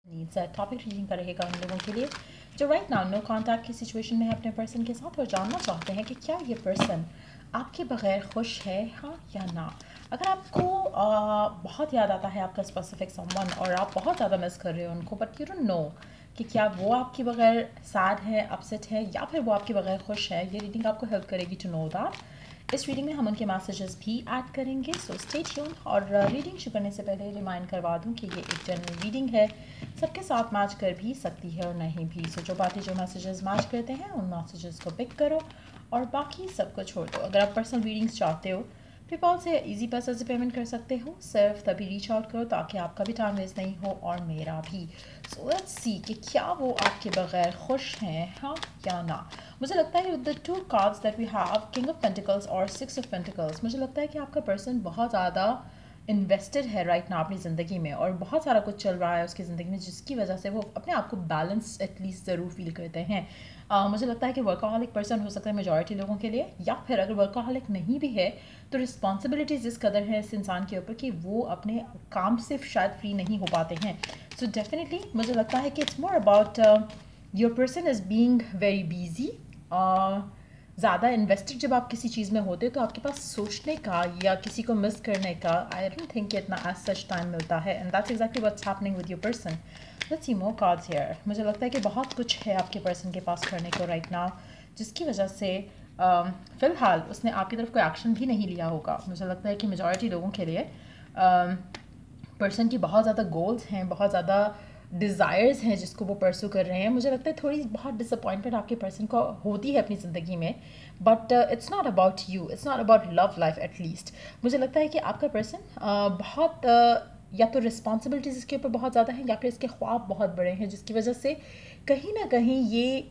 Needs है। Topic reading का रहेगा उन लोगों के लिए जो राइट नाउ नो कॉन्टैक्ट की सिचुएशन में है अपने पर्सन के साथ और जानना चाहते हैं कि क्या ये पर्सन आपके बगैर खुश है, हाँ या ना। अगर आपको बहुत याद आता है आपका स्पेसिफिक समवन और आप बहुत ज़्यादा मिस कर रहे हो उनको, बट यू डोंट नो कि क्या वो आपके बगैर सैड है, अपसेट है, या फिर वो आपके बगैर खुश है, ये रीडिंग आपको हेल्प करेगी टू नो दैट। इस रीडिंग में हम उनके मैसेजेस भी ऐड करेंगे, सो स्टे ट्यून। और रीडिंग शुरू करने से पहले रिमाइंड करवा दूं कि ये एक जनरल रीडिंग है, सबके साथ मैच कर भी सकती है और नहीं भी। सो जो बातें जो मैसेजेस मैच करते हैं उन मैसेजेस को पिक करो और बाकी सबको छोड़ दो। अगर आप पर्सनल रीडिंग्स चाहते हो पेपॉल से इजी पैसे से पेमेंट कर सकते हो, सिर्फ तभी रीच आउट करो ताकि आपका भी टाइम वेस्ट नहीं हो और मेरा भी। सो लेट्स सी कि क्या वो आपके बगैर खुश हैं, हाँ या ना। मुझे लगता है the two cards that we have, king of pentacles और सिक्स ऑफ पेंटिकल्स, मुझे लगता है कि आपका पर्सन बहुत ज़्यादा इन्वेस्टेड है राइट नाउ अपनी ज़िंदगी में और बहुत सारा कुछ चल रहा है उसकी ज़िंदगी में जिसकी वजह से वो अपने आप को बैलेंस एटलीस्ट ज़रूर फील करते हैं। मुझे लगता है कि वर्कaholic पर्सन हो सकता है मेजॉरिटी लोगों के लिए, या फिर अगर वर्कaholic नहीं भी है तो रिस्पॉन्सिबिलिटीज़ इस कदर है इस इंसान के ऊपर कि वो अपने काम से शायद फ्री नहीं हो पाते हैं। सो डेफिनेटली मुझे लगता है कि it's more about your person is being very busy. ज़्यादा इन्वेस्टेड जब आप किसी चीज़ में होते हो तो आपके पास सोचने का या किसी को मिस करने का आई डोंट थिंक इतना एज सच टाइम मिलता है, and that's exactly what's happening with your person. Let's see more cards here. मुझे लगता है कि बहुत कुछ है आपके पर्सन के पास करने को राइट नाउ जिसकी वजह से फ़िलहाल उसने आपकी तरफ कोई एक्शन भी नहीं लिया होगा। मुझे लगता है कि मेजॉरिटी लोगों के लिए पर्सन की बहुत ज़्यादा गोल्स हैं, बहुत ज़्यादा डिज़ायर्स हैं जिसको वो परसू कर रहे हैं। मुझे लगता है थोड़ी बहुत डिसअपॉइंटमेंट आपके पर्सन को होती है अपनी ज़िंदगी में, but it's not about you, it's not about love life at least. मुझे लगता है कि आपका पर्सन बहुत या तो रिस्पॉन्सिबिलिटीज़ इसके ऊपर बहुत ज़्यादा हैं या फिर इसके ख्वाब बहुत बड़े हैं जिसकी वजह से कहीं ना कहीं ये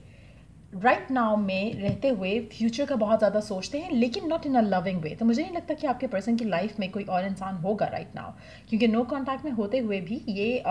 राइट नाउ में रहते हुए फ्यूचर का बहुत ज़्यादा सोचते हैं, लेकिन नॉट इन अ लविंग वे। तो मुझे नहीं लगता कि आपके पर्सन की लाइफ में कोई और इंसान होगा राइट नाउ, क्योंकि नो कॉन्टैक्ट में होते हुए भी ये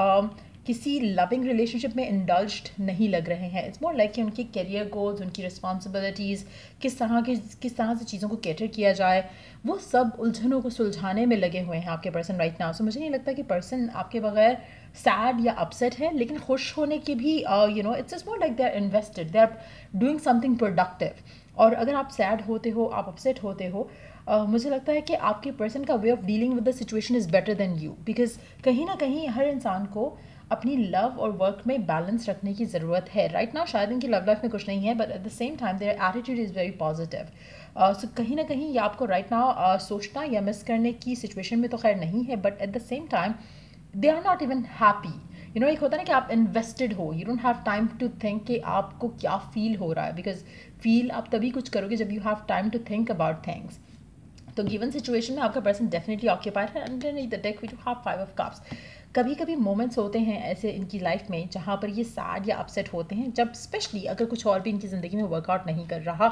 किसी लविंग रिलेशनशिप में इंडल्ज्ड नहीं लग रहे हैं। इट्स मोर लाइक कि उनकी करियर गोल्स, उनकी रिस्पॉन्सिबिलिटीज़, किस तरह से चीज़ों को कैटर किया जाए, वो सब उलझनों को सुलझाने में लगे हुए हैं आपके पर्सन राइट नाउ। सो मुझे नहीं लगता कि पर्सन आपके बगैर सैड या अपसेट है, लेकिन खुश होने की भी it's just more like they are invested, they are doing something productive. और अगर आप सैड होते हो, आप अपसेट होते हो, मुझे लगता है कि आपके पर्सन का way of dealing with the situation is better than you, because कहीं ना कहीं हर इंसान को अपनी लव और वर्क में बैलेंस रखने की ज़रूरत है राइट नाउ। शायद इनकी लव लाइफ में कुछ नहीं है, but at the same time their attitude is very positive. So कहीं ना कहीं ये आपको राइट नाउ सोचना या मिस करने की सिचुएशन में तो खैर नहीं है, but at the same time they are not even happy. एक होता है ना कि आप इन्वेस्टेड हो, you don't have time to think कि आपको क्या फील हो रहा है, बिकॉज फील आप तभी कुछ करोगे जब you have time to think about things. तो गिवन सिचुएशन में आपका पर्सन डेफिनेटली ऑक्यूपाइड है। Underneath the deck we do have five of cups. कभी कभी मोमेंट्स होते हैं ऐसे इनकी लाइफ में जहाँ पर ये सैड या अपसेट होते हैं, जब स्पेशली अगर कुछ और भी इनकी ज़िंदगी में वर्कआउट नहीं कर रहा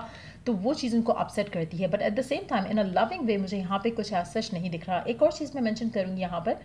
तो वो चीज़ उनको अपसेट करती है, but at the same time in a loving way मुझे यहाँ पे कुछ ऐसा सच नहीं दिख रहा। एक और चीज़ मैं मेंशन करूँगी यहाँ पर,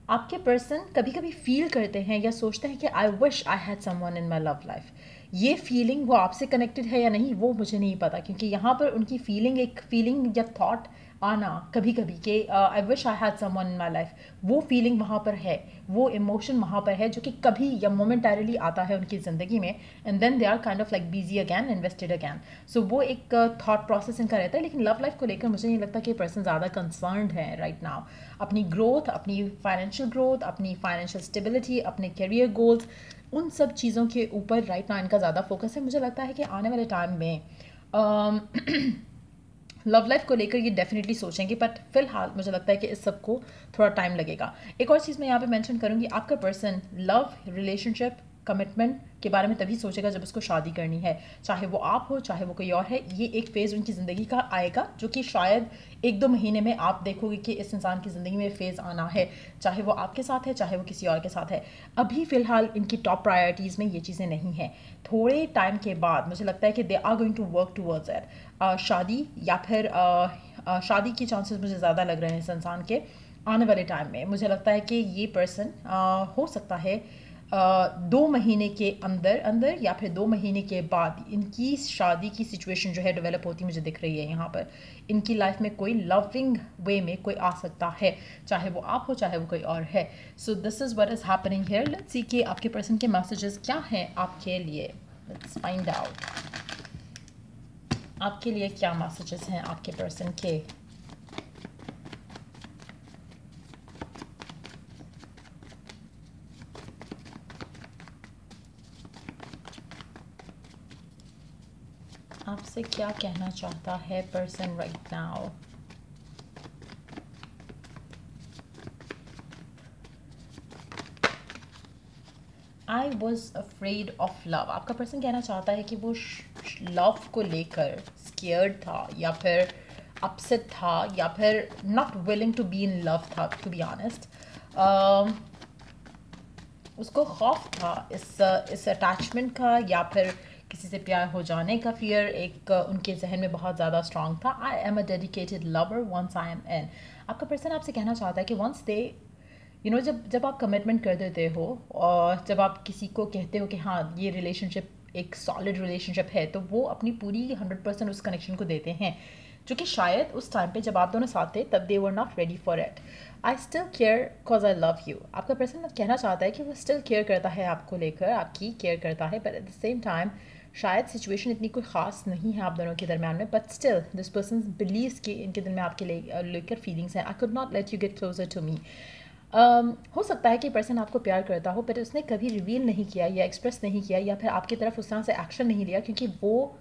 आपके पर्सन कभी कभी फील करते हैं या सोचते हैं कि I wish I had someone in my love life. ये फीलिंग वो आपसे कनेक्टेड है या नहीं वो मुझे नहीं पता, क्योंकि यहाँ पर उनकी फीलिंग, एक फीलिंग या थॉट आना कभी कभी कि I wish I had someone in my life, वो फीलिंग वहाँ पर है, वो इमोशन वहाँ पर है जो कि कभी या मोमेंटरीली आता है उनकी ज़िंदगी में, and then they are kind of like busy again, invested again. So वो एक थॉट प्रोसेस इनका रहता है, लेकिन लव लाइफ को लेकर मुझे नहीं लगता कि पर्सन ज़्यादा कंसर्न्ड है राइट नाउ। अपनी ग्रोथ, अपनी फाइनेंशियल ग्रोथ, अपनी फाइनेंशियल स्टेबिलिटी, अपने करियर गोल्स, उन सब चीज़ों के ऊपर राइट नाउ इनका ज़्यादा फोकस है। मुझे लगता है कि आने वाले टाइम में लव लाइफ को लेकर ये डेफिनेटली सोचेंगे, बट फिलहाल मुझे लगता है कि इस सब को थोड़ा टाइम लगेगा। एक और चीज़ मैं यहाँ पे मेंशन करूँगी, आपका पर्सन लव, रिलेशनशिप, कमिटमेंट के बारे में तभी सोचेगा जब उसको शादी करनी है, चाहे वो आप हो चाहे वो कोई और है। ये एक फेज़ उनकी ज़िंदगी का आएगा जो कि शायद 1-2 महीने में आप देखोगे कि इस इंसान की ज़िंदगी में फेज़ आना है, चाहे वो आपके साथ है चाहे वो किसी और के साथ है। अभी फ़िलहाल इनकी टॉप प्रायोरिटीज़ में ये चीज़ें नहीं हैं। थोड़े टाइम के बाद मुझे लगता है कि they are going to work towards it. शादी या फिर शादी के चांसेस मुझे ज़्यादा लग रहे हैं इस इंसान के आने वाले टाइम में। मुझे लगता है कि ये पर्सन हो सकता है 2 महीने के अंदर अंदर या फिर 2 महीने के बाद इनकी शादी की सिचुएशन जो है डेवलप होती मुझे दिख रही है यहाँ पर। इनकी लाइफ में कोई लविंग वे में कोई आ सकता है, चाहे वो आप हो चाहे वो कोई और है। So this is what is happening here. Let's see कि आपके पर्सन के मैसेजेस क्या हैं आपके लिए। लेट्स फाइंड आउट आपके लिए क्या मैसेजेस हैं आपके पर्सन के। आपसे क्या कहना चाहता है person right now. I was afraid of love. आपका पर्सन कहना चाहता है कि वो लव को लेकर स्केयर्ड था या फिर अपसेट था या फिर not willing to be in love था। टू बी ऑनेस्ट उसको खौफ था इस अटैचमेंट का या फिर किसी से प्यार हो जाने का फियर एक उनके जहन में बहुत ज़्यादा स्ट्रांग था। I am a dedicated lover once I am in. आपका पर्सन आपसे कहना चाहता है कि वंस दे जब आप कमिटमेंट कर देते हो और जब आप किसी को कहते हो कि हाँ ये रिलेशनशिप एक सॉलिड रिलेशनशिप है, तो वो अपनी पूरी 100% उस कनेक्शन को देते हैं, जो कि शायद उस टाइम पे जब आप दोनों साथ थे तब they were not ready for it. I still care because I love you. आपका पर्सन कहना चाहता है कि वो स्टिल केयर करता है आपको लेकर, आपकी केयर करता है, but at the same time शायद सिचुएशन इतनी कोई ख़ास नहीं है आप दोनों के दरमियान में, but still this person believes कि इनके दिल में आपके लेकर फीलिंग्स हैं। I could not let you get closer to me. हो सकता है कि पर्सन आपको प्यार करता हो बट उसने कभी रिवील नहीं किया या एक्सप्रेस नहीं किया या फिर आपकी तरफ उस तरह से एक्शन नहीं लिया, क्योंकि वो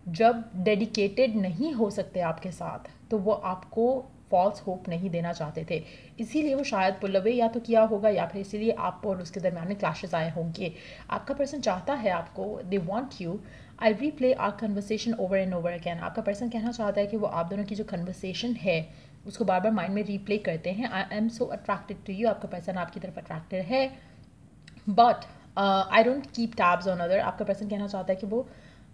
जब डेडिकेटेड नहीं हो सकते आपके साथ तो वो आपको फॉल्स होप नहीं देना चाहते थे, इसीलिए वो शायद पुल अवे या तो किया होगा या फिर इसीलिए आप और उसके दरम्यान में क्लैशेस आए होंगे। आपका पर्सन चाहता है आपको, they want you. I replay our conversation over and over again. आपका पर्सन कहना चाहता है कि वो आप दोनों की जो कन्वर्सेशन है उसको बार बार माइंड में रीप्ले करते हैं। I am so attracted to you. आपका पर्सन आपकी तरफ अट्रैक्टेड है, but I don't keep tabs on other. आपका पर्सन कहना चाहता है कि वो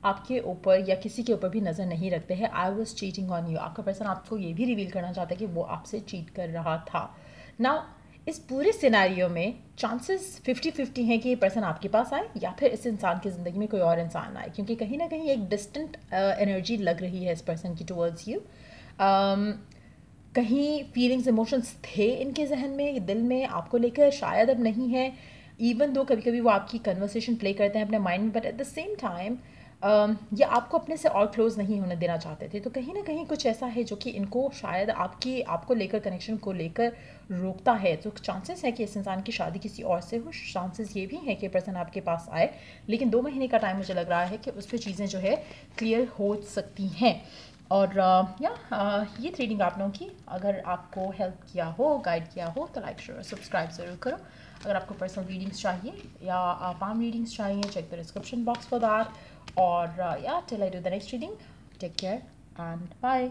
आपके ऊपर या किसी के ऊपर भी नज़र नहीं रखते हैं। I was cheating on you. आपका पर्सन आपको ये भी रिवील करना चाहता है कि वो आपसे चीट कर रहा था। नाउ इस पूरे सिनेरियो में चांसेस 50-50 हैं कि ये पर्सन आपके पास आए या फिर इस इंसान की ज़िंदगी में कोई और इंसान आए, क्योंकि कहीं ना कहीं एक डिस्टेंट एनर्जी लग रही है इस पर्सन की टुवर्ड्स यू। कहीं फीलिंग्स इमोशंस थे इनके जहन में, दिल में आपको लेकर, शायद अब नहीं है। इवन दो कभी कभी वो आपकी कन्वर्सेशन प्ले करते हैं अपने माइंड में, but at the same time ये आपको अपने से और क्लोज नहीं होने देना चाहते थे। तो कहीं ना कहीं कुछ ऐसा है जो कि इनको शायद आपको लेकर, कनेक्शन को लेकर रोकता है। तो चांसेस है कि इस इंसान की शादी किसी और से हो। चांसेस ये भी है कि पर्सन आपके पास आए, लेकिन 2 महीने का टाइम मुझे लग रहा है कि उस पर चीज़ें जो है क्लियर हो सकती हैं। और ये ट्रेडिंग आप लोगों की अगर आपको हेल्प किया हो, गाइड किया हो, तो लाइक शेयर सब्सक्राइब ज़रूर करो। अगर आपको पर्सनल रीडिंग्स चाहिए या पाम रीडिंग्स चाहिए, check the description box for that. और till I do the next reading, take care and bye.